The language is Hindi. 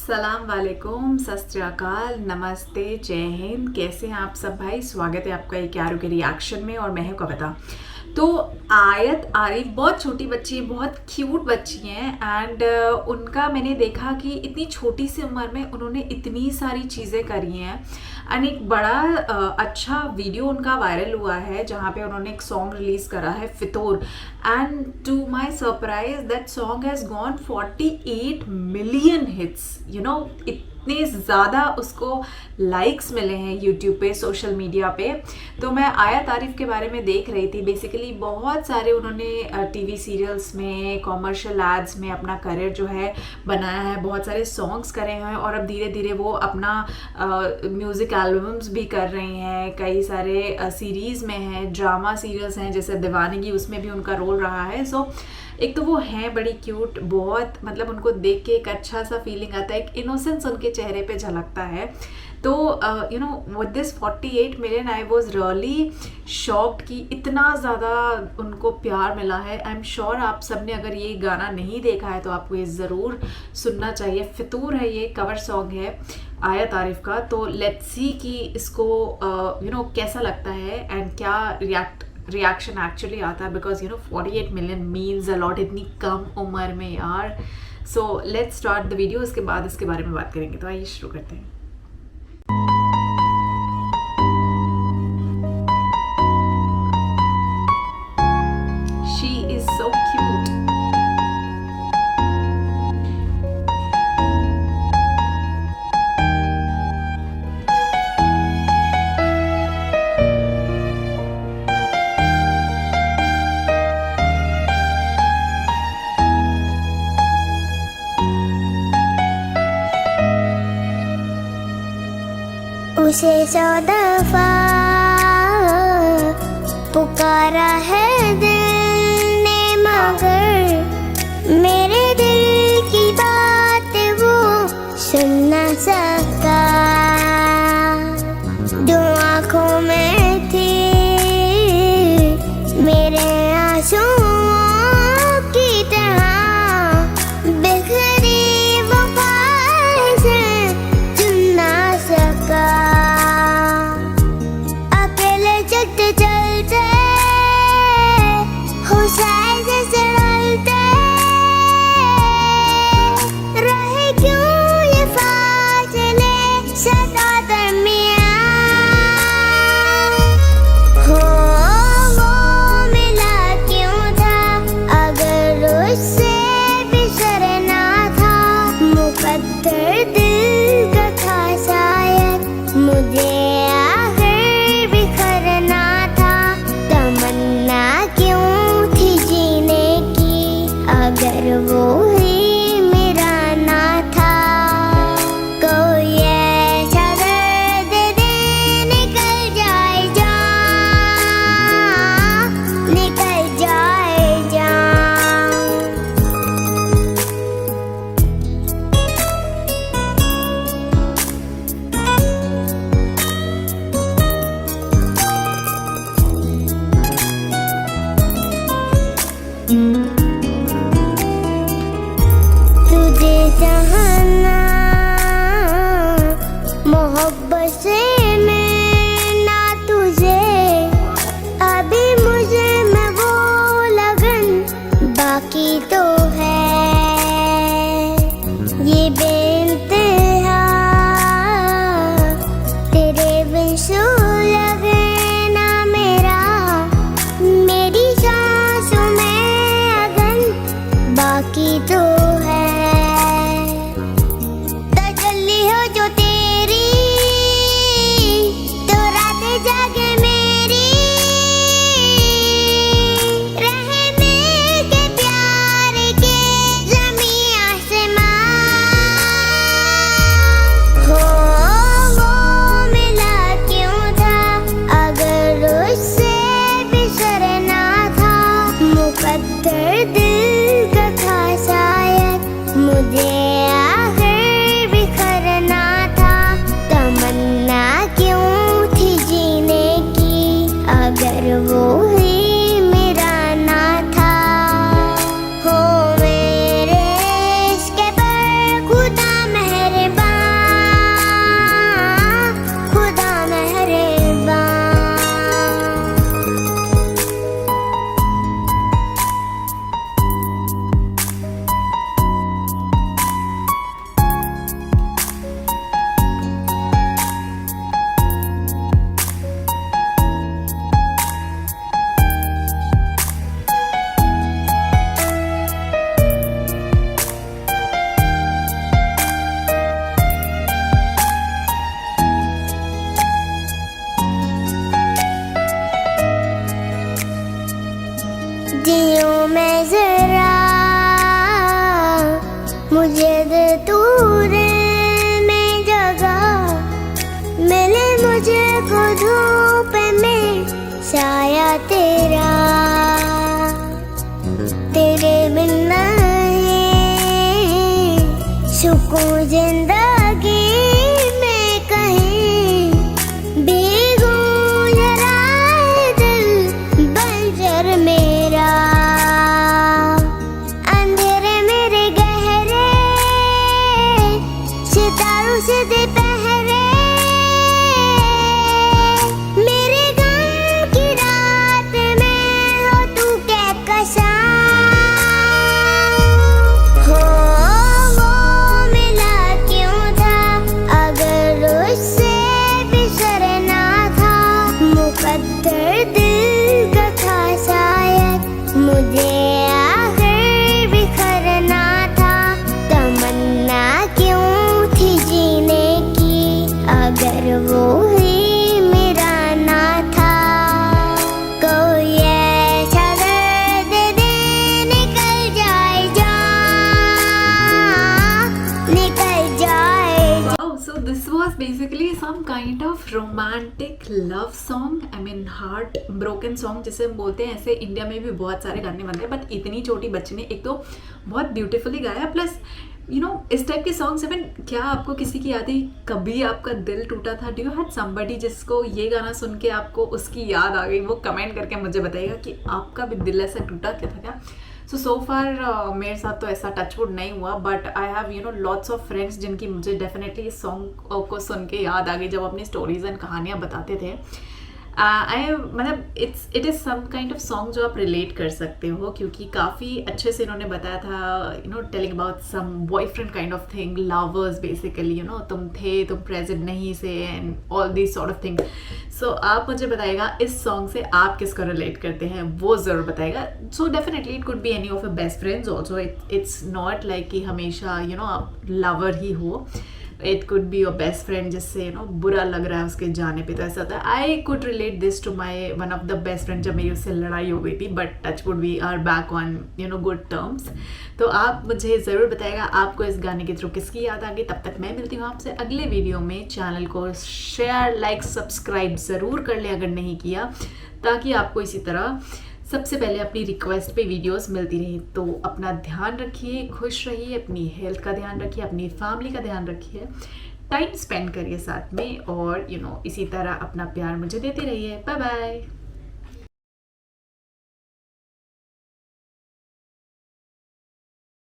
सलाम वालेकुम, सत श्री अकाल, नमस्ते, जय हिंद। कैसे हैं आप सब भाई? स्वागत है आपका एक यारों के रिएक्शन में और मैं हूं कविता। तो आयत आरिफ बहुत छोटी बच्ची है, बहुत क्यूट बच्ची हैं एंड उनका मैंने देखा कि इतनी छोटी सी उम्र में उन्होंने इतनी सारी चीज़ें करी हैं एंड एक बड़ा अच्छा वीडियो उनका वायरल हुआ है जहाँ पे उन्होंने एक सॉन्ग रिलीज़ करा है Fitoor and to my surprise that song has gone 48 million hits. इतने ज़्यादा उसको लाइक्स मिले हैं यूट्यूब पे, सोशल मीडिया पे। तो मैं आयत आरिफ के बारे में देख रही थी। बेसिकली बहुत सारे उन्होंने टीवी सीरियल्स में, कॉमर्शियल एड्स में अपना करियर जो है बनाया है, बहुत सारे सॉन्ग्स करे हैं और अब धीरे धीरे वो अपना म्यूज़िक एल्बम्स भी कर रही हैं। कई सारे सीरीज़ में हैं, ड्रामा सीरियल्स हैं जैसे दीवानगी, उसमें भी उनका रोल रहा है। सो एक तो वो हैं बड़ी क्यूट, बहुत मतलब उनको देख के एक अच्छा सा फीलिंग आता है, एक इनोसेंस उनके चेहरे पे झलकता है। तो with this 48 million I was really shocked कि इतना ज़्यादा उनको प्यार मिला है। आई एम श्योर आप सब ने अगर ये गाना नहीं देखा है तो आपको ये ज़रूर सुनना चाहिए। फितूर है, ये कवर सॉन्ग है आयत आरिफ का। तो लेट्स सी कि इसको कैसा लगता है एंड क्या रिएक्शन एक्चुअली आता है, because 48 million means a lot इतनी कम उम्र में यार। So let's start the video, उसके बाद इसके बारे में बात करेंगे। तो आइए शुरू करते हैं। She is so cute. उसे 100 दफा पुकारा है दिल ने, मगर मेरे दिल की बात वो सुन न सका। दो आँखों में थी मेरे आंसुओं की तरह बिखरी वो ख्वाहिशें, चुन न सका। अकेले चलते चलते हुसैन से चलते रहे, क्यों ये फासले सदा दरमियां। हो वो मिला क्यों था अगर उससे बिछड़ना था। मुकद्दर दिल का था शायद, मुझे आखिर बिखरना था। तमन्ना क्यों थी जीने की अगर वो ही मेरा ना था। कोई ऐसा दर्द दे निकल जाए जान, निकल जाए जान। तुझे चाहना मोहब्बत से मिलना, तुझे अभी मुझे में वो लगन बाकी तो है। ये बेइंतहा तेरे बिन सू लगे ना मेरा, मेरी सांसों में अगन बाकी तो है। तू दिल में जगह, मिले मुझे को धूप में साया तेरा, तेरे बिन नहीं सुकून जिंदगी में कहीं, भीगूं जरा दिल बंजर मेरा, अंधेरे मेरे गहरे सितारों से दे पहरे, मेरे गम की रात में हो तू कहकशां, हो वो मिला क्यों था अगर उससे बिछड़ना था, मुकद्दर दिल का था शायद मुझे आखिर बिखरना था, तमन्ना क्यों थी जीने की अगर वो ही मेरा ना था, कोई ऐसा दर्द दे निकल जाए जान, निकल जाए। Wow, so this was basically some kind of romantic love song. I mean heart broken song जिसे हम बोलते हैं। ऐसे इंडिया में भी बहुत सारे गाने बनते हैं, बट इतनी छोटी बच्ची ने एक तो बहुत ब्यूटीफुली गाया, प्लस इस टाइप के सॉन्ग्स। आई मीन क्या आपको किसी की याद है, कभी आपका दिल टूटा था? डू यू हैड समबडी जिसको ये गाना सुन के आपको उसकी याद आ गई? वो कमेंट करके मुझे बताइएगा कि आपका भी दिल ऐसा टूटा क्या था क्या? सो फार मेरे साथ तो ऐसा टचवुड नहीं हुआ, but I have lots of friends जिनकी मुझे डेफिनेटली इस सॉन्ग को सुन के याद आ गई जब अपनी स्टोरीज एंड कहानियाँ बताते थे। मतलब it is some kind of song जो आप रिलेट कर सकते हो, क्योंकि काफ़ी अच्छे से इन्होंने बताया था, telling about some boyfriend kind of thing, lovers basically, तुम थे, तुम प्रेजेंट नहीं से, and all this sort of thing. So आप मुझे बताइएगा इस सॉन्ग से आप किसको रिलेट करते हैं, वो ज़रूर बताइएगा। So definitely it could be any of your best friends also, it's not like कि हमेशा आप लवर ही हो, it could be your best friend जिससे बुरा लग रहा है उसके जाने पे, तो ऐसा होता है। I could relate this to my one of the best friend, जब मेरी उससे लड़ाई हो गई थी, but touch wood we are back on good terms. तो आप मुझे ज़रूर बताएगा आपको इस गाने के थ्रू किसकी याद आ गई। तब तक मैं मिलती हूँ आपसे अगले वीडियो में। चैनल को शेयर, लाइक, सब्सक्राइब ज़रूर कर ले अगर नहीं किया, ताकि आपको इसी तरह सबसे पहले अपनी रिक्वेस्ट पे वीडियोस मिलती रही। तो अपना ध्यान रखिए, खुश रहिए, अपनी हेल्थ का ध्यान रखिए, अपनी फैमिली का ध्यान रखिए, टाइम स्पेंड करिए साथ में, और इसी तरह अपना प्यार मुझे देते रहिए। Bye bye.